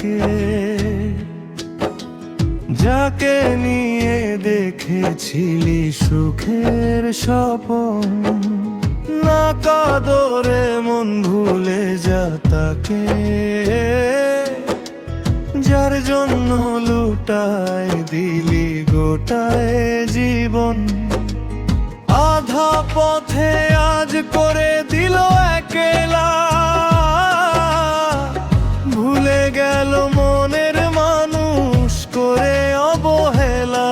তাকে, যাকে নিয়ে দেখেছিলি সুখের স্বপন। না কাদরে মন ভুলে যা তাকে, যার জন্য লুটায় দিলি গোটায় জীবন। আধা পথে আজ করে দিল একলা, ভুলে গেল মনের মানুষ করে অবহেলা।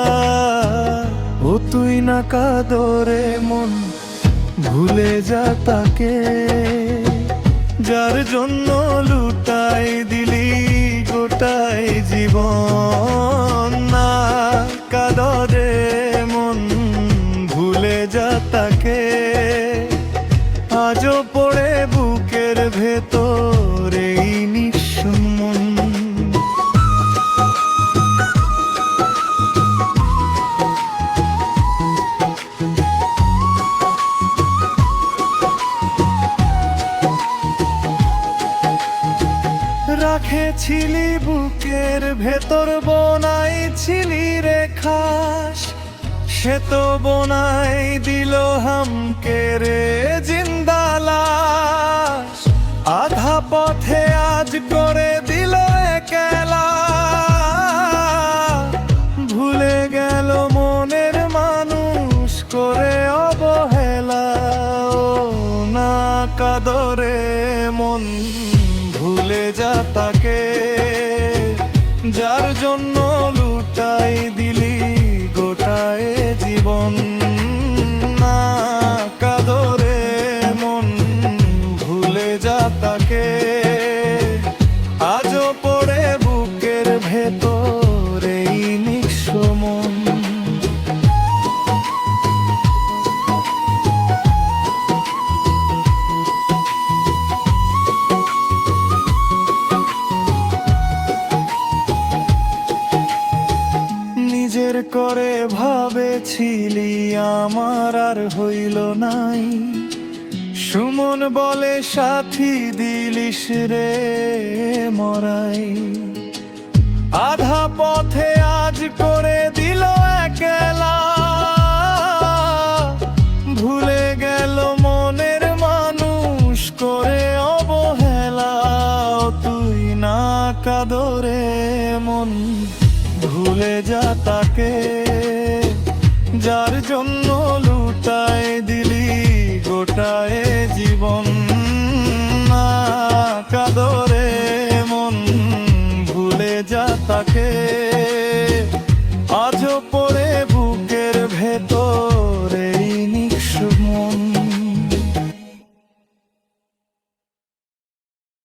ও তুই না কাদরে মন ভুলে যা তাকে, যার জন্য লুটাই দিলি গোটাই জীবন। না কাদরে মন ভুলে যা তাকে, আজও পড়ে বুকের ভেতর এই নিঃস্ব মন। রাখেছিলি বুকের ভেতর বনাইছিলি রেখাস, সে তো বনাই দিল হামকে রে জিন্দা লাশ। আধা পথে আজ করে দিল একলা, ভুলে গেল মনের মানুষ করে অবহেলা। ও না কাদরে মন ভুলে যা তাকে, যার জন্য লুটাই দিলি গোটায় জীবন। না কাদরে মন ভুলে যা তাকে, আজও পড়ে বুকের ভেতর এই নিঃস্ব মন। নিজের করে ভাবেছিলি আমার আর হইল নাই, সুমন বলে সাথী দিলিস রে মরাই। আধা পথে আজ করে দিল একলা, ভুলে গেল মনের মানুষ করে অবহেলা। তুই না কাদরে মন ভুলে যা তাকে, যার জন্য